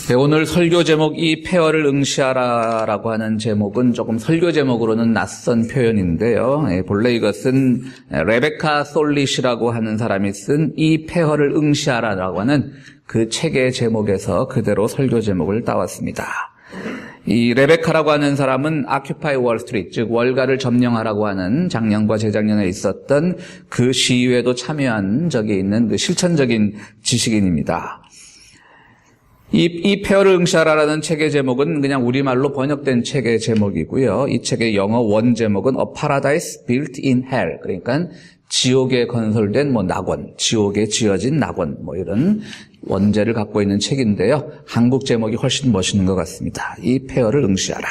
네, 오늘 설교 제목 이 폐허를 응시하라라고 하는 제목은 조금 설교 제목으로는 낯선 표현인데요. 본래 이것은 레베카 솔릿이라고 하는 사람이 쓴 이 폐허를 응시하라라고 하는 그 책의 제목에서 그대로 설교 제목을 따왔습니다. 이 레베카라고 하는 사람은 아큐파이 월스트리트, 즉 월가를 점령하라고 하는 작년과 재작년에 있었던 그 시위에도 참여한 적이 있는 그 실천적인 지식인입니다. 이 폐허를 응시하라라는 책의 제목은 그냥 우리말로 번역된 책의 제목이고요. 이 책의 영어 원 제목은 A Paradise Built in Hell, 그러니까 지옥에 건설된 낙원, 지옥에 지어진 낙원 이런 원제를 갖고 있는 책인데요. 한국 제목이 훨씬 멋있는 것 같습니다. 이 폐허를 응시하라.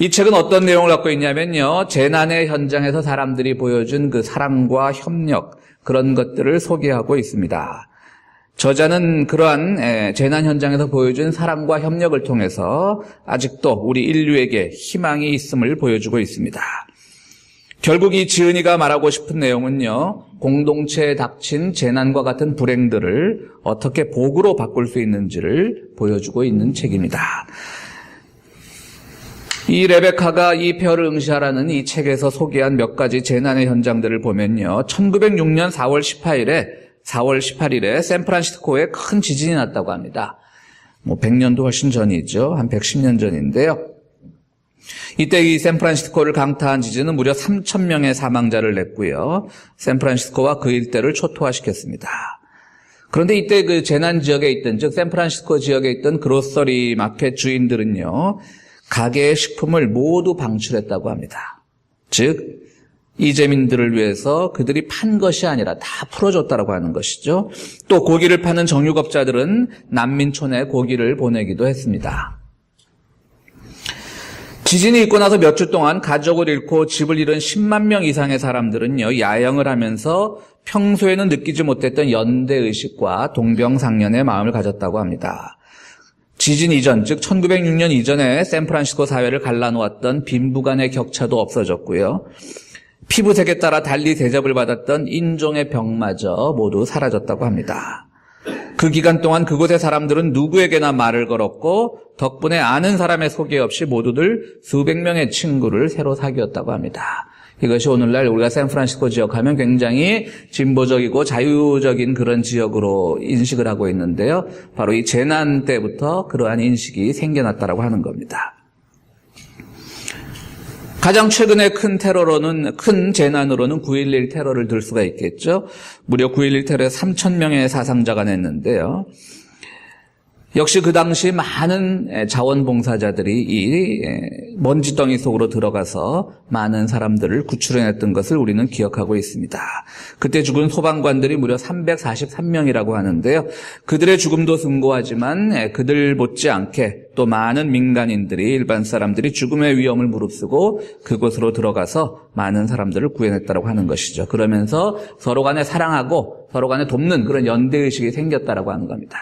이 책은 어떤 내용을 갖고 있냐면요. 재난의 현장에서 사람들이 보여준 그 사랑과 협력, 그런 것들을 소개하고 있습니다. 저자는 그러한 재난 현장에서 보여준 사랑과 협력을 통해서 아직도 우리 인류에게 희망이 있음을 보여주고 있습니다. 결국 이 지은이가 말하고 싶은 내용은요, 공동체에 닥친 재난과 같은 불행들을 어떻게 복으로 바꿀 수 있는지를 보여주고 있는 책입니다. 이 레베카가 이 폐허를 응시하라는 이 책에서 소개한 몇 가지 재난의 현장들을 보면요, 1906년 4월 18일에 샌프란시스코에 큰 지진이 났다고 합니다. 100년도 훨씬 전이죠. 한 110년 전인데요. 이때 이 샌프란시스코를 강타한 지진은 무려 3,000명의 사망자를 냈고요. 샌프란시스코와 그 일대를 초토화시켰습니다. 그런데 이때 그 재난 지역에 있던, 즉 샌프란시스코 지역에 있던 그로서리 마켓 주인들은요, 가게의 식품을 모두 방출했다고 합니다. 즉 이재민들을 위해서 그들이 판 것이 아니라 다 풀어줬다라고 하는 것이죠. 또 고기를 파는 정육업자들은 난민촌에 고기를 보내기도 했습니다. 지진이 있고 나서 몇 주 동안 가족을 잃고 집을 잃은 10만 명 이상의 사람들은요, 야영을 하면서 평소에는 느끼지 못했던 연대의식과 동병상련의 마음을 가졌다고 합니다. 지진 이전, 즉 1906년 이전에 샌프란시스코 사회를 갈라놓았던 빈부간의 격차도 없어졌고요. 피부색에 따라 달리 대접을 받았던 인종의 병마저 모두 사라졌다고 합니다. 그 기간 동안 그곳의 사람들은 누구에게나 말을 걸었고 덕분에 아는 사람의 소개 없이 모두들 수백 명의 친구를 새로 사귀었다고 합니다. 이것이 오늘날 우리가 샌프란시스코 지역 하면 굉장히 진보적이고 자유적인 그런 지역으로 인식을 하고 있는데요. 바로 이 재난 때부터 그러한 인식이 생겨났다고 하는 겁니다. 가장 최근의 큰 재난으로는 9.11 테러를 들 수가 있겠죠. 무려 9.11 테러에 3,000명의 사상자가 냈는데요. 역시 그 당시 많은 자원봉사자들이 이 먼지덩이 속으로 들어가서 많은 사람들을 구출해냈던 것을 우리는 기억하고 있습니다. 그때 죽은 소방관들이 무려 343명이라고 하는데요. 그들의 죽음도 숭고하지만 그들 못지않게 또 많은 민간인들이, 일반 사람들이 죽음의 위험을 무릅쓰고 그곳으로 들어가서 많은 사람들을 구해냈다고 하는 것이죠. 그러면서 서로 간에 사랑하고 서로 간에 돕는 그런 연대의식이 생겼다고 하는 겁니다.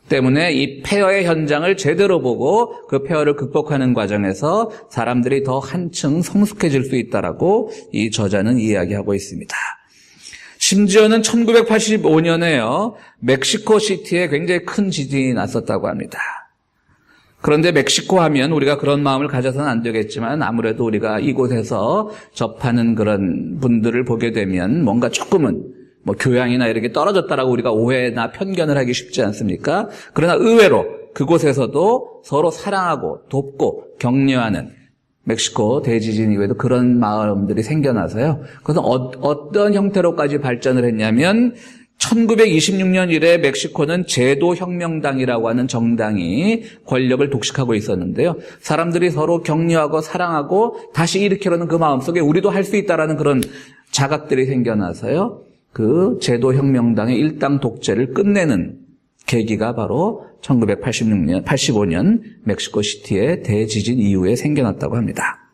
때문에 이 폐허의 현장을 제대로 보고 그 폐허를 극복하는 과정에서 사람들이 더 한층 성숙해질 수 있다라고 이 저자는 이야기하고 있습니다. 심지어는 1985년에요, 멕시코 시티에 굉장히 큰 지진이 났었다고 합니다. 그런데 멕시코 하면 우리가 그런 마음을 가져서는 안 되겠지만 아무래도 우리가 이곳에서 접하는 그런 분들을 보게 되면 뭔가 조금은 교양이나 이렇게 떨어졌다라고 우리가 오해나 편견을 하기 쉽지 않습니까? 그러나 의외로 그곳에서도 서로 사랑하고 돕고 격려하는, 멕시코 대지진 이후에도 그런 마음들이 생겨나서요. 그래서 어떤 형태로까지 발전을 했냐면 1926년 이래 멕시코는 제도혁명당이라고 하는 정당이 권력을 독식하고 있었는데요. 사람들이 서로 격려하고 사랑하고 다시 일으키려는 그 마음속에 우리도 할 수 있다라는 그런 자각들이 생겨나서요. 그 제도혁명당의 일당 독재를 끝내는 계기가 바로 1985년 멕시코시티의 대지진 이후에 생겨났다고 합니다.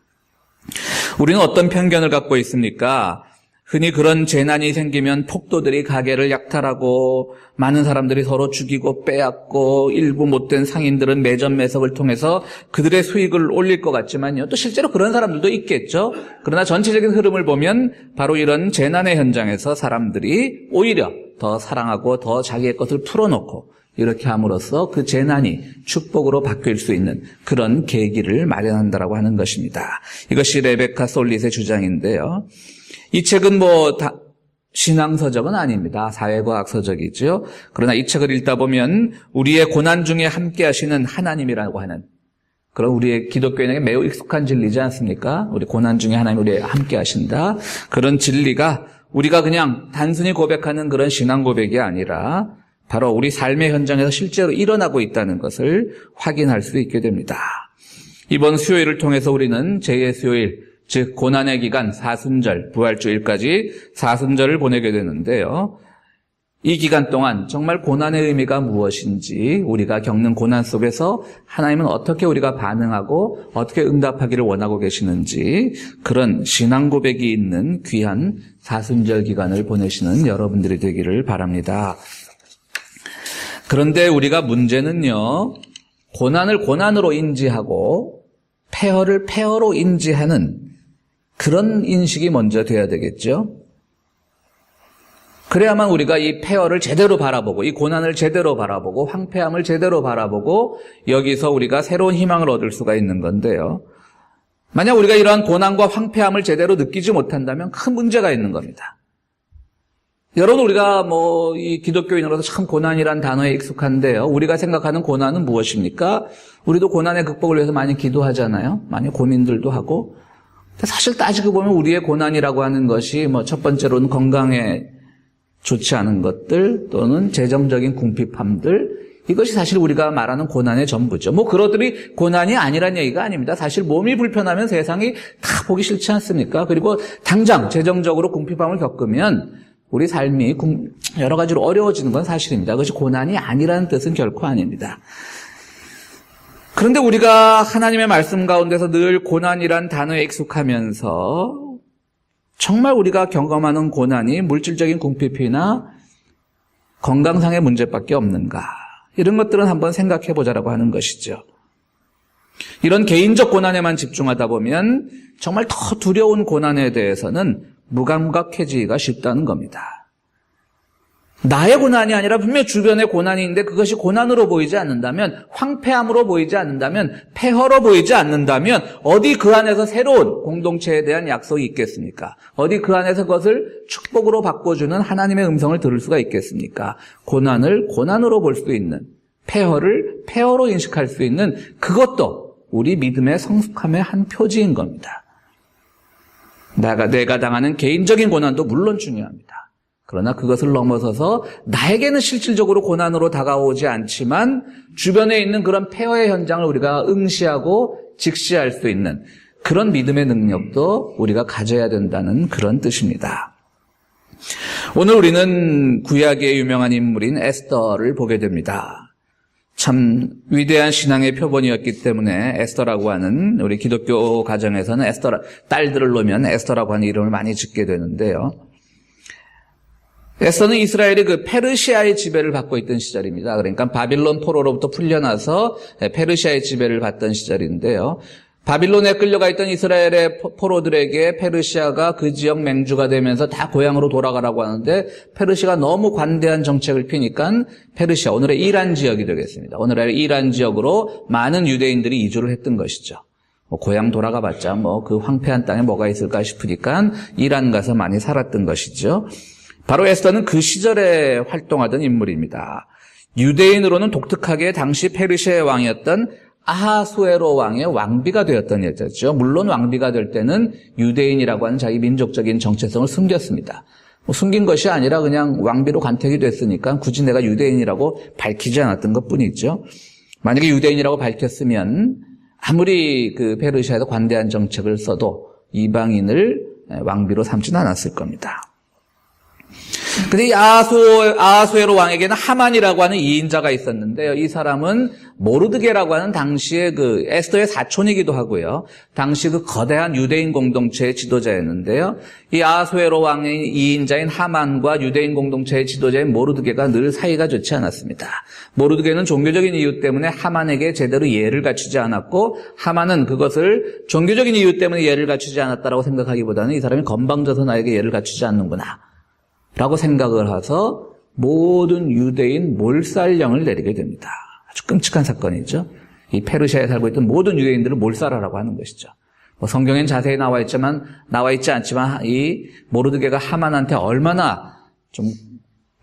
우리는 어떤 편견을 갖고 있습니까? 흔히 그런 재난이 생기면 폭도들이 가게를 약탈하고 많은 사람들이 서로 죽이고 빼앗고 일부 못된 상인들은 매점 매석을 통해서 그들의 수익을 올릴 것 같지만요. 또 실제로 그런 사람들도 있겠죠. 그러나 전체적인 흐름을 보면 바로 이런 재난의 현장에서 사람들이 오히려 더 사랑하고 더 자기의 것을 풀어놓고 이렇게 함으로써 그 재난이 축복으로 바뀔 수 있는 그런 계기를 마련한다라고 하는 것입니다. 이것이 레베카 솔릿의 주장인데요. 이 책은 신앙서적은 아닙니다. 사회과학 서적이죠. 그러나 이 책을 읽다 보면 우리의 고난 중에 함께 하시는 하나님이라고 하는 그런 우리의 기독교인에게 매우 익숙한 진리지 않습니까? 우리 고난 중에 하나님 우리에 함께 하신다. 그런 진리가 우리가 그냥 단순히 고백하는 그런 신앙 고백이 아니라 바로 우리 삶의 현장에서 실제로 일어나고 있다는 것을 확인할 수 있게 됩니다. 이번 수요일을 통해서 우리는 제2의 수요일, 즉 고난의 기간 사순절, 부활주일까지 사순절을 보내게 되는데요. 이 기간 동안 정말 고난의 의미가 무엇인지, 우리가 겪는 고난 속에서 하나님은 어떻게 우리가 반응하고 어떻게 응답하기를 원하고 계시는지 그런 신앙 고백이 있는 귀한 사순절 기간을 보내시는 여러분들이 되기를 바랍니다. 그런데 우리가 문제는요, 고난을 고난으로 인지하고 폐허를 폐허로 인지하는 그런 인식이 먼저 돼야 되겠죠. 그래야만 우리가 이 폐허를 제대로 바라보고 이 고난을 제대로 바라보고 황폐함을 제대로 바라보고 여기서 우리가 새로운 희망을 얻을 수가 있는 건데요. 만약 우리가 이러한 고난과 황폐함을 제대로 느끼지 못한다면 큰 문제가 있는 겁니다. 여러분, 우리가 이 기독교인으로서 참 고난이란 단어에 익숙한데요. 우리가 생각하는 고난은 무엇입니까? 우리도 고난의 극복을 위해서 많이 기도하잖아요. 많이 고민들도 하고. 근데 사실 따지고 보면 우리의 고난이라고 하는 것이 첫 번째로는 건강에 좋지 않은 것들 또는 재정적인 궁핍함들, 이것이 사실 우리가 말하는 고난의 전부죠. 그것들이 고난이 아니란 얘기가 아닙니다. 사실 몸이 불편하면 세상이 다 보기 싫지 않습니까? 그리고 당장 재정적으로 궁핍함을 겪으면 우리 삶이 여러 가지로 어려워지는 건 사실입니다. 그것이 고난이 아니라는 뜻은 결코 아닙니다. 그런데 우리가 하나님의 말씀 가운데서 늘 고난이란 단어에 익숙하면서 정말 우리가 경험하는 고난이 물질적인 궁핍이나 건강상의 문제밖에 없는가, 이런 것들은 한번 생각해 보자라고 하는 것이죠. 이런 개인적 고난에만 집중하다 보면 정말 더 두려운 고난에 대해서는 무감각해지기가 쉽다는 겁니다. 나의 고난이 아니라 분명히 주변의 고난이 있는데 그것이 고난으로 보이지 않는다면, 황폐함으로 보이지 않는다면, 폐허로 보이지 않는다면 어디 그 안에서 새로운 공동체에 대한 약속이 있겠습니까? 어디 그 안에서 그것을 축복으로 바꿔주는 하나님의 음성을 들을 수가 있겠습니까? 고난을 고난으로 볼 수 있는, 폐허를 폐허로 인식할 수 있는 그것도 우리 믿음의 성숙함의 한 표지인 겁니다. 내가 당하는 개인적인 고난도 물론 중요합니다. 그러나 그것을 넘어서서 나에게는 실질적으로 고난으로 다가오지 않지만 주변에 있는 그런 폐허의 현장을 우리가 응시하고 직시할 수 있는 그런 믿음의 능력도 우리가 가져야 된다는 그런 뜻입니다. 오늘 우리는 구약의 유명한 인물인 에스더를 보게 됩니다. 참 위대한 신앙의 표본이었기 때문에 에스더라고 하는, 우리 기독교 가정에서는 딸들을 놓으면 에스더라고 하는 이름을 많이 짓게 되는데요. 에스더는 이스라엘이 그 페르시아의 지배를 받고 있던 시절입니다. 그러니까 바빌론 포로로부터 풀려나서 페르시아의 지배를 받던 시절인데요. 바빌론에 끌려가 있던 이스라엘의 포로들에게 페르시아가 그 지역 맹주가 되면서 다 고향으로 돌아가라고 하는데, 페르시아가 너무 관대한 정책을 피니까 페르시아, 오늘의 이란 지역이 되겠습니다. 오늘의 이란 지역으로 많은 유대인들이 이주를 했던 것이죠. 고향 돌아가 봤자 그 황폐한 땅에 뭐가 있을까 싶으니까 이란 가서 많이 살았던 것이죠. 바로 에스더는 그 시절에 활동하던 인물입니다. 유대인으로는 독특하게 당시 페르시아의 왕이었던 아하수에로 왕의 왕비가 되었던 여자죠. 물론 왕비가 될 때는 유대인이라고 하는 자기 민족적인 정체성을 숨겼습니다. 숨긴 것이 아니라 그냥 왕비로 간택이 됐으니까 굳이 내가 유대인이라고 밝히지 않았던 것뿐이죠. 만약에 유대인이라고 밝혔으면 아무리 그 페르시아에서 관대한 정책을 써도 이방인을 왕비로 삼지는 않았을 겁니다. 근데 이 아하수에로 왕에게는 하만이라고 하는 이인자가 있었는데요. 이 사람은 모르드게라고 하는 당시의 그 에스더의 사촌이기도 하고요. 당시 그 거대한 유대인 공동체의 지도자였는데요. 이 아하수에로 왕의 이인자인 하만과 유대인 공동체의 지도자인 모르드게가 늘 사이가 좋지 않았습니다. 모르드게는 종교적인 이유 때문에 하만에게 제대로 예를 갖추지 않았고, 하만은 그것을 종교적인 이유 때문에 예를 갖추지 않았다라고 생각하기보다는 이 사람이 건방져서 나에게 예를 갖추지 않는구나 라고 생각을 해서 모든 유대인 몰살령을 내리게 됩니다. 아주 끔찍한 사건이죠. 이 페르시아에 살고 있던 모든 유대인들을 몰살하라고 하는 것이죠. 성경엔 자세히 나와 있지 않지만 이 모르드게가 하만한테 얼마나 좀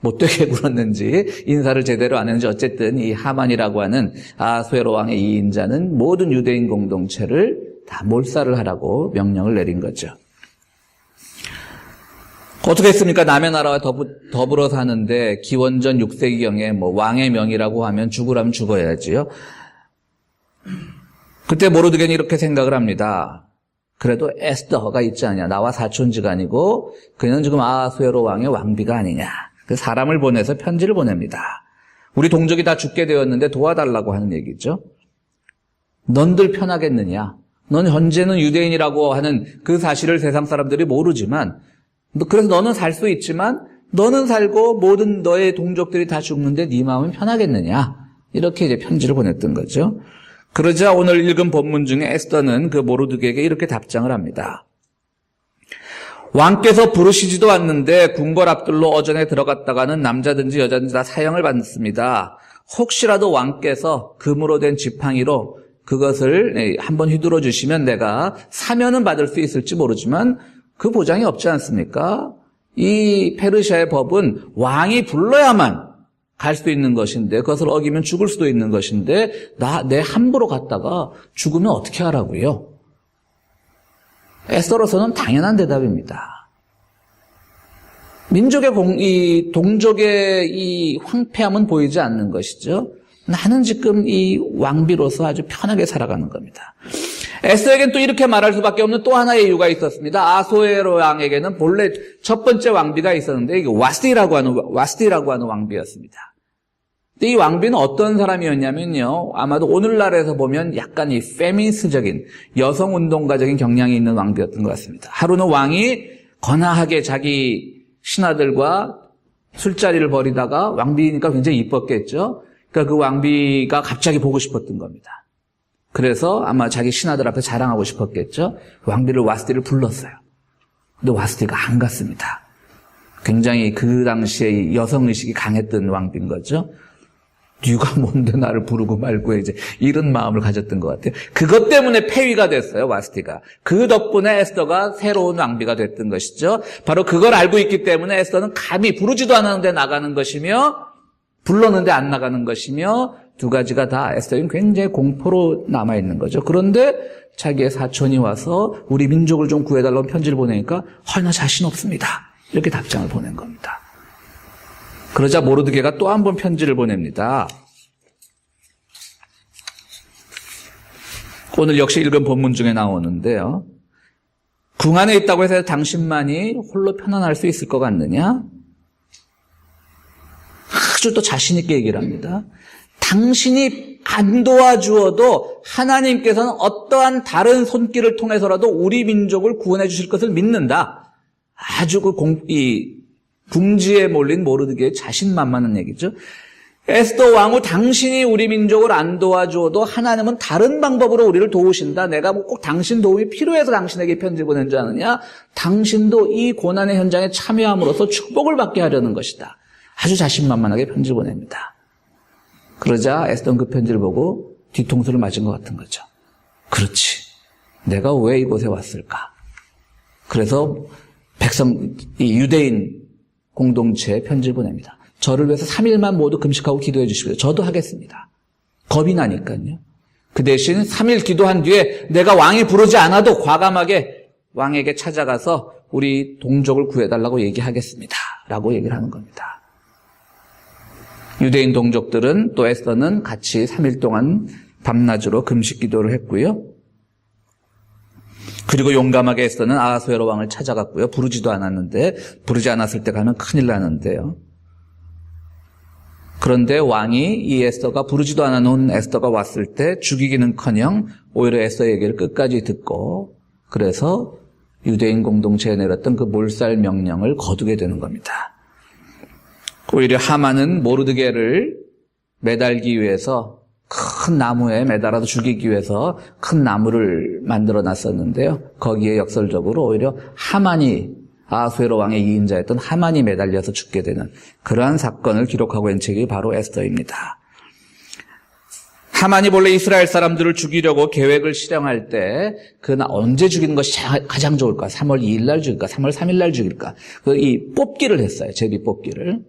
못되게 굴었는지, 인사를 제대로 안 했는지, 어쨌든 이 하만이라고 하는 아하수에로 왕의 이 인자는 모든 유대인 공동체를 다 몰살을 하라고 명령을 내린 거죠. 어떻게 했습니까? 남의 나라와 더불어 사는데 기원전 6세기경에 왕의 명이라고 하면 죽으라면 죽어야지요. 그때 모르드게는 이렇게 생각을 합니다. 그래도 에스더가 있지 않냐. 나와 사촌지간이고 그는 지금 아하수에로 왕의 왕비가 아니냐. 그 사람을 보내서 편지를 보냅니다. 우리 동족이 다 죽게 되었는데 도와달라고 하는 얘기죠. 넌들 편하겠느냐. 넌 현재는 유대인이라고 하는 그 사실을 세상 사람들이 모르지만, 그래서 너는 살 수 있지만 너는 살고 모든 너의 동족들이 다 죽는데 네 마음은 편하겠느냐. 이렇게 이제 편지를 보냈던 거죠. 그러자 오늘 읽은 본문 중에 에스더는 그 모르드게에게 이렇게 답장을 합니다. 왕께서 부르시지도 않는데 궁궐 앞들로 어전에 들어갔다가는 남자든지 여자든지 다 사형을 받습니다. 혹시라도 왕께서 금으로 된 지팡이로 그것을 한번 휘둘러 주시면 내가 사면은 받을 수 있을지 모르지만 그 보장이 없지 않습니까? 이 페르시아의 법은 왕이 불러야만 갈 수 있는 것인데 그것을 어기면 죽을 수도 있는 것인데 내 함부로 갔다가 죽으면 어떻게 하라고요? 에스더로서는 당연한 대답입니다. 민족의 동족의 이 황폐함은 보이지 않는 것이죠. 나는 지금 이 왕비로서 아주 편하게 살아가는 겁니다. 에스더에겐 또 이렇게 말할 수밖에 없는 또 하나의 이유가 있었습니다. 아하수에로 왕에게는 본래 첫 번째 왕비가 있었는데 이게 와스디라고 하는 왕비였습니다. 근데 이 왕비는 어떤 사람이었냐면요. 아마도 오늘날에서 보면 약간 이 페미니스트적인 여성운동가적인 경향이 있는 왕비였던 것 같습니다. 하루는 왕이 거나하게 자기 신하들과 술자리를 벌이다가 왕비니까 굉장히 이뻤겠죠. 그러니까 그 왕비가 갑자기 보고 싶었던 겁니다. 그래서 아마 자기 신하들 앞에 자랑하고 싶었겠죠. 왕비를 와스디를 불렀어요. 근데 와스디가 안 갔습니다. 굉장히 그 당시에 여성의식이 강했던 왕비인 거죠. 네가 뭔데 나를 부르고 말고 이제 이런 마음을 가졌던 것 같아요. 그것 때문에 폐위가 됐어요, 와스티가. 그 덕분에 에스더가 새로운 왕비가 됐던 것이죠. 바로 그걸 알고 있기 때문에 에스더는 감히 부르지도 않았는데 나가는 것이며 불렀는데 안 나가는 것이며 두 가지가 다 에스더는 굉장히 공포로 남아있는 거죠. 그런데 자기의 사촌이 와서 우리 민족을 좀 구해달라고 편지를 보내니까 나 자신 없습니다. 이렇게 답장을 보낸 겁니다. 그러자 모르드게가 또 한 번 편지를 보냅니다. 오늘 역시 읽은 본문 중에 나오는데요. 궁 안에 있다고 해서 당신만이 홀로 편안할 수 있을 것 같느냐? 아주 또 자신 있게 얘기를 합니다. 당신이 안 도와주어도 하나님께서는 어떠한 다른 손길을 통해서라도 우리 민족을 구원해 주실 것을 믿는다. 아주 궁지에 몰린 모르드게의 자신만만한 얘기죠. 에스더 왕후, 당신이 우리 민족을 안 도와주어도 하나님은 다른 방법으로 우리를 도우신다. 내가 꼭 당신 도움이 필요해서 당신에게 편지 보낸 줄 아느냐? 당신도 이 고난의 현장에 참여함으로써 축복을 받게 하려는 것이다. 아주 자신만만하게 편지 보냅니다. 그러자 에스더는 그 편지를 보고 뒤통수를 맞은 것 같은 거죠. 그렇지. 내가 왜 이곳에 왔을까? 그래서 이 유대인 공동체에 편지를 보냅니다. 저를 위해서 3일만 모두 금식하고 기도해 주시고요. 저도 하겠습니다. 겁이 나니까요. 그 대신 3일 기도한 뒤에 내가 왕이 부르지 않아도 과감하게 왕에게 찾아가서 우리 동족을 구해달라고 얘기하겠습니다. 라고 얘기를 하는 겁니다. 유대인 동족들은 또 에스더는 같이 3일 동안 밤낮으로 금식 기도를 했고요. 그리고 용감하게 에스더는 아하수에로 왕을 찾아갔고요. 부르지 않았을 때 가면 큰일 나는데요. 그런데 왕이 이 에스더가 부르지도 않아놓은 에스더가 왔을 때 죽이기는커녕 오히려 에스더의 얘기를 끝까지 듣고 그래서 유대인 공동체에 내렸던 그 몰살 명령을 거두게 되는 겁니다. 오히려 하만은 모르드게를 매달기 위해서 큰 나무에 매달아서 죽이기 위해서 큰 나무를 만들어 놨었는데요. 거기에 역설적으로 오히려 하만이 아수에로 왕의 2인자였던 하만이 매달려서 죽게 되는 그러한 사건을 기록하고 있는 책이 바로 에스더입니다. 하만이 본래 이스라엘 사람들을 죽이려고 계획을 실행할 때 그날 언제 죽이는 것이 가장 좋을까? 3월 2일 날 죽일까? 3월 3일 날 죽일까? 이 뽑기를 했어요. 제비 뽑기를.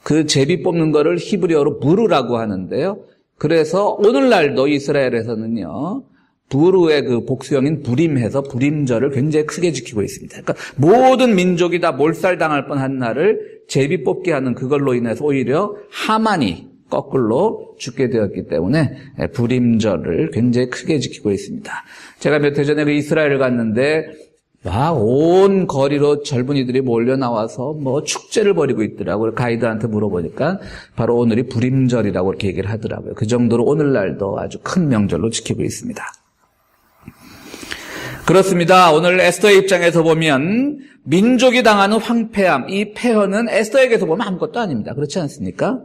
그 제비 뽑는 거를 히브리어로 부르라고 하는데요. 그래서 오늘날도 이스라엘에서는요. 부르의 그 복수형인 부림해서 부림절을 굉장히 크게 지키고 있습니다. 그러니까 모든 민족이 다 몰살당할 뻔한 날을 제비 뽑기 하는 그걸로 인해서 오히려 하만이 거꾸로 죽게 되었기 때문에 부림절을 굉장히 크게 지키고 있습니다. 제가 몇 해 전에 그 이스라엘을 갔는데 온 거리로 젊은이들이 몰려 나와서 축제를 벌이고 있더라고요. 가이드한테 물어보니까 바로 오늘이 부림절이라고 이렇게 얘기를 하더라고요. 그 정도로 오늘날도 아주 큰 명절로 지키고 있습니다. 그렇습니다. 오늘 에스더의 입장에서 보면 민족이 당하는 황폐함, 이 폐허는 에스더에게서 보면 아무것도 아닙니다. 그렇지 않습니까?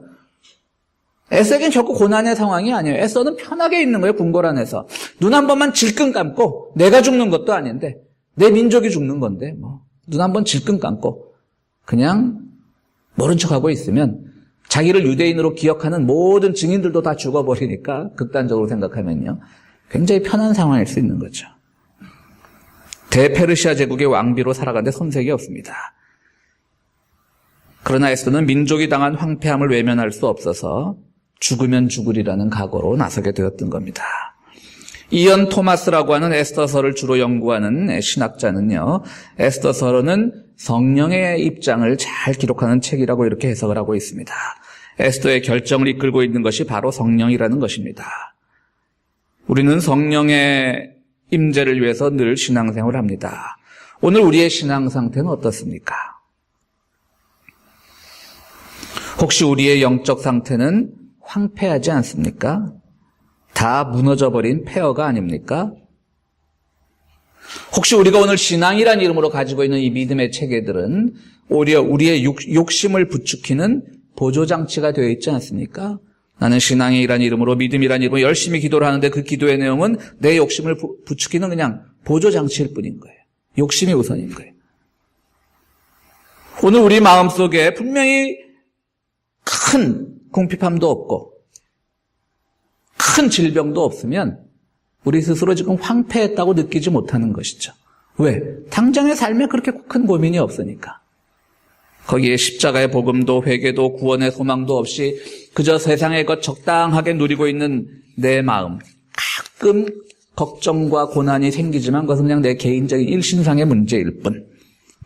에스더에겐 결코 고난의 상황이 아니에요. 에스더는 편하게 있는 거예요. 궁궐 안에서. 눈 한 번만 질끈 감고 내가 죽는 것도 아닌데 내 민족이 죽는 건데 눈 한 번 질끈 감고 그냥 모른 척하고 있으면 자기를 유대인으로 기억하는 모든 증인들도 다 죽어버리니까 극단적으로 생각하면요. 굉장히 편한 상황일 수 있는 거죠. 대페르시아 제국의 왕비로 살아가는데 손색이 없습니다. 그러나 에스더는 민족이 당한 황폐함을 외면할 수 없어서 죽으면 죽으리라는 각오로 나서게 되었던 겁니다. 이언 토마스라고 하는 에스더서를 주로 연구하는 신학자는요. 에스더서는 성령의 입장을 잘 기록하는 책이라고 이렇게 해석을 하고 있습니다. 에스더의 결정을 이끌고 있는 것이 바로 성령이라는 것입니다. 우리는 성령의 임재를 위해서 늘 신앙생활을 합니다. 오늘 우리의 신앙 상태는 어떻습니까? 혹시 우리의 영적 상태는 황폐하지 않습니까? 다 무너져버린 폐허가 아닙니까? 혹시 우리가 오늘 신앙이란 이름으로 가지고 있는 이 믿음의 체계들은 오히려 우리의 욕심을 부추기는 보조장치가 되어 있지 않습니까? 나는 신앙이란 이름으로 믿음이란 이름으로 열심히 기도를 하는데 그 기도의 내용은 내 욕심을 부추기는 그냥 보조장치일 뿐인 거예요. 욕심이 우선인 거예요. 오늘 우리 마음속에 분명히 큰 궁핍함도 없고 큰 질병도 없으면 우리 스스로 지금 황폐했다고 느끼지 못하는 것이죠. 왜? 당장의 삶에 그렇게 큰 고민이 없으니까. 거기에 십자가의 복음도 회개도 구원의 소망도 없이 그저 세상의 것 적당하게 누리고 있는 내 마음. 가끔 걱정과 고난이 생기지만 그것은 그냥 내 개인적인 일신상의 문제일 뿐.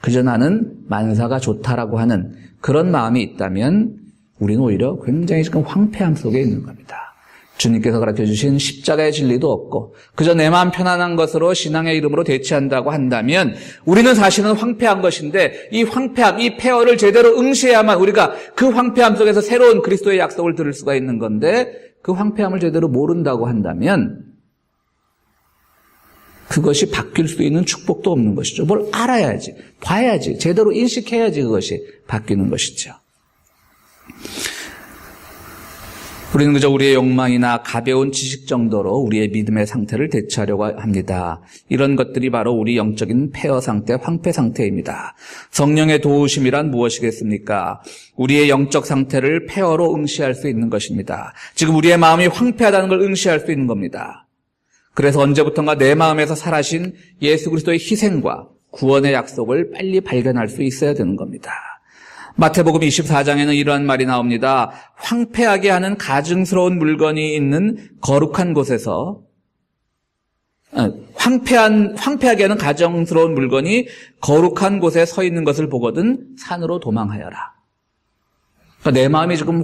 그저 나는 만사가 좋다라고 하는 그런 마음이 있다면 우리는 오히려 굉장히 지금 황폐함 속에 있는 겁니다. 주님께서 가르쳐주신 십자가의 진리도 없고 그저 내 마음 편안한 것으로 신앙의 이름으로 대체한다고 한다면 우리는 사실은 황폐한 것인데 이 황폐함, 이 폐허를 제대로 응시해야만 우리가 그 황폐함 속에서 새로운 그리스도의 약속을 들을 수가 있는 건데 그 황폐함을 제대로 모른다고 한다면 그것이 바뀔 수 있는 축복도 없는 것이죠. 뭘 알아야지, 봐야지, 제대로 인식해야지 그것이 바뀌는 것이죠. 우리는 그저 우리의 욕망이나 가벼운 지식 정도로 우리의 믿음의 상태를 대처하려고 합니다. 이런 것들이 바로 우리 영적인 폐허 상태, 황폐 상태입니다. 성령의 도우심이란 무엇이겠습니까? 우리의 영적 상태를 폐허로 응시할 수 있는 것입니다. 지금 우리의 마음이 황폐하다는 걸 응시할 수 있는 겁니다. 그래서 언제부턴가 내 마음에서 살아신 예수 그리스도의 희생과 구원의 약속을 빨리 발견할 수 있어야 되는 겁니다. 마태복음 24장에는 이러한 말이 나옵니다. 황폐하게 하는 가증스러운 물건이 있는 거룩한 곳에서 황폐하게 하는 가증스러운 물건이 거룩한 곳에 서 있는 것을 보거든 산으로 도망하여라. 그러니까 내 마음이 지금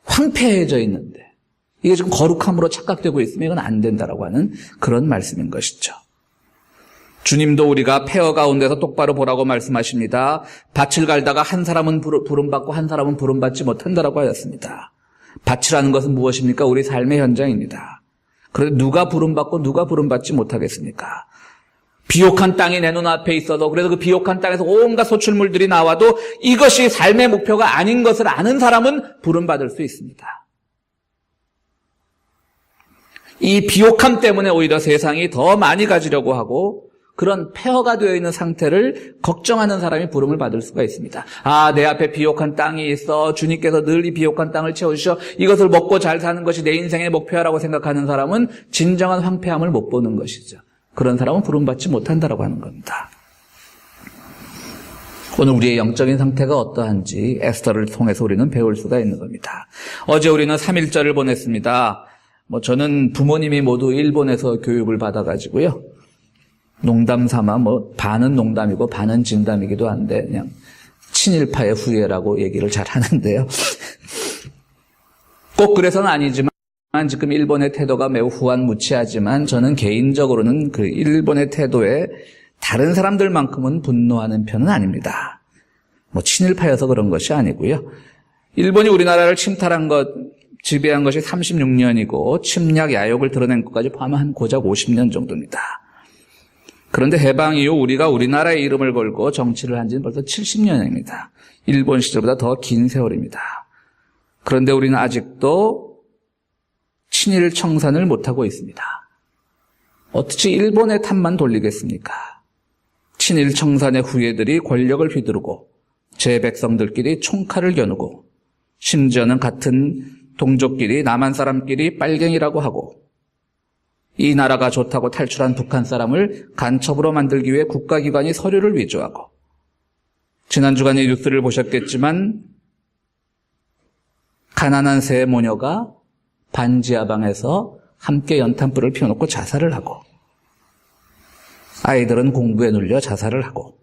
황폐해져 있는데 이게 지금 거룩함으로 착각되고 있으면 이건 안 된다라고 하는 그런 말씀인 것이죠. 주님도 우리가 폐허 가운데서 똑바로 보라고 말씀하십니다. 밭을 갈다가 한 사람은 부름받고 한 사람은 부름받지 못한다라고 하였습니다. 밭이라는 것은 무엇입니까? 우리 삶의 현장입니다. 그런데 누가 부름받고 누가 부름받지 못하겠습니까? 비옥한 땅이 내 눈앞에 있어도 그래도 그 비옥한 땅에서 온갖 소출물들이 나와도 이것이 삶의 목표가 아닌 것을 아는 사람은 부름받을 수 있습니다. 이 비옥함 때문에 오히려 세상이 더 많이 가지려고 하고 그런 폐허가 되어 있는 상태를 걱정하는 사람이 부름을 받을 수가 있습니다. 아, 내 앞에 비옥한 땅이 있어. 주님께서 늘 이 비옥한 땅을 채워주셔. 이것을 먹고 잘 사는 것이 내 인생의 목표라고 생각하는 사람은 진정한 황폐함을 못 보는 것이죠. 그런 사람은 부름받지 못한다라고 하는 겁니다. 오늘 우리의 영적인 상태가 어떠한지 에스더를 통해서 우리는 배울 수가 있는 겁니다. 어제 우리는 3.1절을 보냈습니다. 저는 부모님이 모두 일본에서 교육을 받아가지고요. 농담 삼아 반은 농담이고 반은 진담이기도 한데 그냥 친일파의 후예라고 얘기를 잘 하는데요. 꼭 그래서는 아니지만 지금 일본의 태도가 매우 후한무치하지만 저는 개인적으로는 그 일본의 태도에 다른 사람들만큼은 분노하는 편은 아닙니다. 친일파여서 그런 것이 아니고요. 일본이 우리나라를 침탈한 것, 지배한 것이 36년이고 침략, 야욕을 드러낸 것까지 포함하면 한 고작 50년 정도입니다. 그런데 해방 이후 우리가 우리나라의 이름을 걸고 정치를 한 지는 벌써 70년입니다. 일본 시절보다 더 긴 세월입니다. 그런데 우리는 아직도 친일 청산을 못하고 있습니다. 어떻게 일본의 탓만 돌리겠습니까? 친일 청산의 후예들이 권력을 휘두르고 제 백성들끼리 총칼을 겨누고 심지어는 같은 동족끼리 남한 사람끼리 빨갱이라고 하고 이 나라가 좋다고 탈출한 북한 사람을 간첩으로 만들기 위해 국가기관이 서류를 위조하고 지난 주간에 뉴스를 보셨겠지만 가난한 세 모녀가 반지하방에서 함께 연탄불을 피워놓고 자살을 하고 아이들은 공부에 눌려 자살을 하고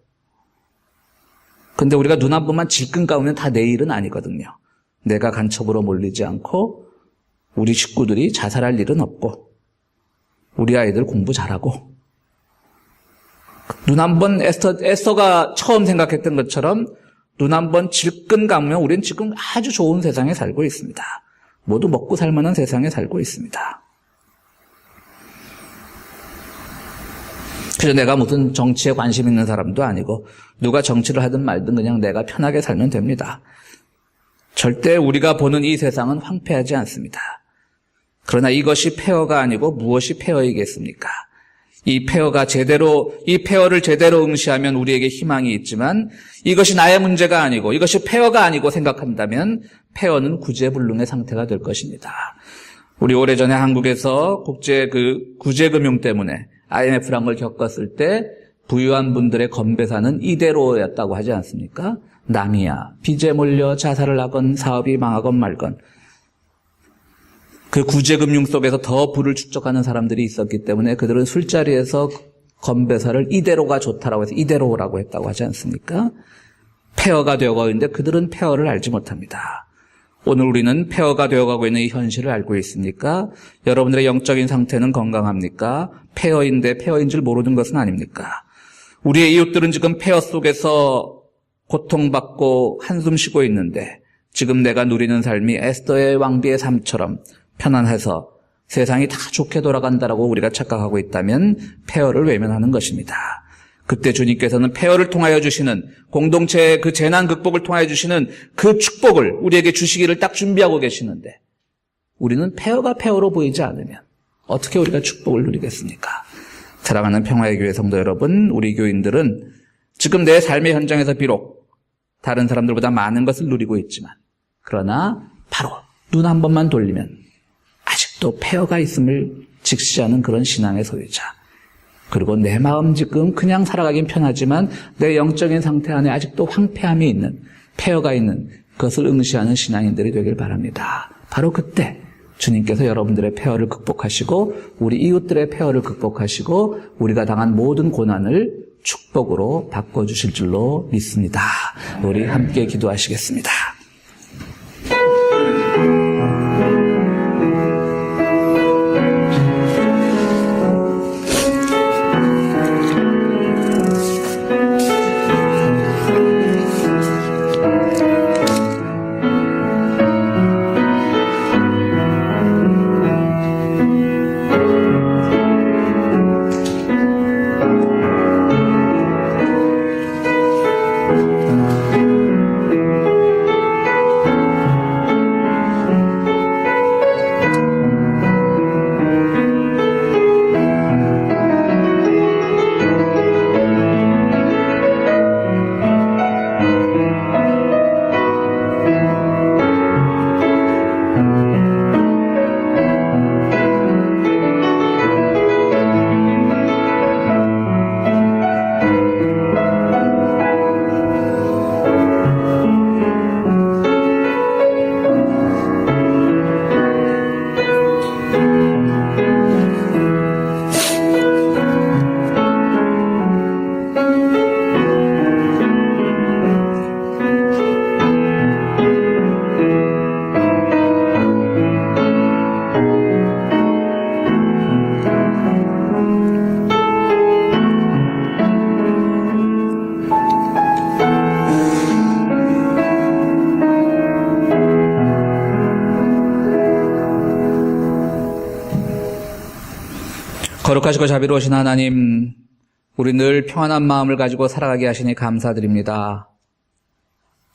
근데 우리가 눈 한 번만 질끈 감으면 다 내일은 아니거든요. 내가 간첩으로 몰리지 않고 우리 식구들이 자살할 일은 없고 우리 아이들 공부 잘하고 눈 한 번 에스더가 처음 생각했던 것처럼 눈 한 번 질끈 감으면 우리는 지금 아주 좋은 세상에 살고 있습니다. 모두 먹고 살 만한 세상에 살고 있습니다. 그래서 내가 무슨 정치에 관심 있는 사람도 아니고 누가 정치를 하든 말든 그냥 내가 편하게 살면 됩니다. 절대 우리가 보는 이 세상은 황폐하지 않습니다. 그러나 이것이 폐허가 아니고 무엇이 폐허이겠습니까? 이 폐허를 제대로 응시하면 우리에게 희망이 있지만 이것이 나의 문제가 아니고 이것이 폐허가 아니고 생각한다면 폐허는 구제불능의 상태가 될 것입니다. 우리 오래전에 한국에서 구제금융 때문에 IMF란 걸 겪었을 때 부유한 분들의 건배사는 이대로였다고 하지 않습니까? 남이야 빚에 몰려 자살을 하건 사업이 망하건 말건 그 구제금융 속에서 더 부를 축적하는 사람들이 있었기 때문에 그들은 술자리에서 건배사를 이대로가 좋다라고 해서 이대로라고 했다고 하지 않습니까? 폐허가 되어가고 있는데 그들은 폐허를 알지 못합니다. 오늘 우리는 폐허가 되어가고 있는 이 현실을 알고 있습니까? 여러분들의 영적인 상태는 건강합니까? 폐허인데 폐허인 줄 모르는 것은 아닙니까? 우리의 이웃들은 지금 폐허 속에서 고통받고 한숨 쉬고 있는데 지금 내가 누리는 삶이 에스더의 왕비의 삶처럼 편안해서 세상이 다 좋게 돌아간다라고 우리가 착각하고 있다면 폐허를 외면하는 것입니다. 그때 주님께서는 폐허를 통하여 주시는 공동체의 그 재난 극복을 통하여 주시는 그 축복을 우리에게 주시기를 딱 준비하고 계시는데 우리는 폐허가 폐허로 보이지 않으면 어떻게 우리가 축복을 누리겠습니까? 사랑하는 평화의 교회 성도 여러분, 우리 교인들은 지금 내 삶의 현장에서 비록 다른 사람들보다 많은 것을 누리고 있지만 그러나 바로 눈 한 번만 돌리면 아직도 폐허가 있음을 직시하는 그런 신앙의 소유자. 그리고 내 마음 지금 그냥 살아가긴 편하지만 내 영적인 상태 안에 아직도 황폐함이 있는, 폐허가 있는 그것을 응시하는 신앙인들이 되길 바랍니다. 바로 그때 주님께서 여러분들의 폐허를 극복하시고 우리 이웃들의 폐허를 극복하시고 우리가 당한 모든 고난을 축복으로 바꿔주실 줄로 믿습니다. 우리 함께 기도하시겠습니다. 거룩하시고 자비로우신 하나님, 우리 늘 평안한 마음을 가지고 살아가게 하시니 감사드립니다.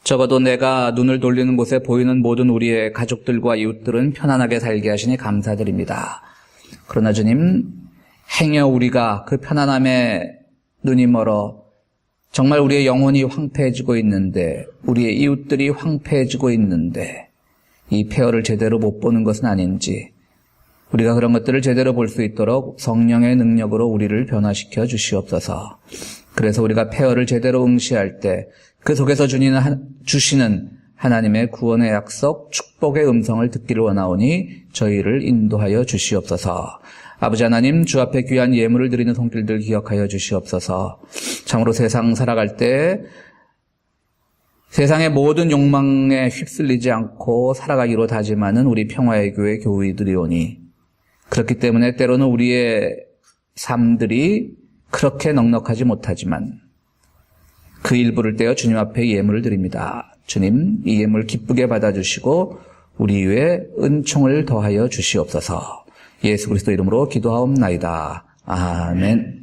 적어도 내가 눈을 돌리는 곳에 보이는 모든 우리의 가족들과 이웃들은 편안하게 살게 하시니 감사드립니다. 그러나 주님, 행여 우리가 그 편안함에 눈이 멀어 정말 우리의 영혼이 황폐해지고 있는데, 우리의 이웃들이 황폐해지고 있는데 이 폐허를 제대로 못 보는 것은 아닌지, 우리가 그런 것들을 제대로 볼 수 있도록 성령의 능력으로 우리를 변화시켜 주시옵소서. 그래서 우리가 폐허를 제대로 응시할 때 그 속에서 주시는 하나님의 구원의 약속, 축복의 음성을 듣기를 원하오니 저희를 인도하여 주시옵소서. 아버지 하나님, 주 앞에 귀한 예물을 드리는 손길들 기억하여 주시옵소서. 참으로 세상 살아갈 때 세상의 모든 욕망에 휩쓸리지 않고 살아가기로 다짐하는 우리 평화의 교회 교우들이오니, 그렇기 때문에 때로는 우리의 삶들이 그렇게 넉넉하지 못하지만 그 일부를 떼어 주님 앞에 예물을 드립니다. 주님, 이 예물 기쁘게 받아주시고 우리 위에 은총을 더하여 주시옵소서. 예수 그리스도 이름으로 기도하옵나이다. 아멘.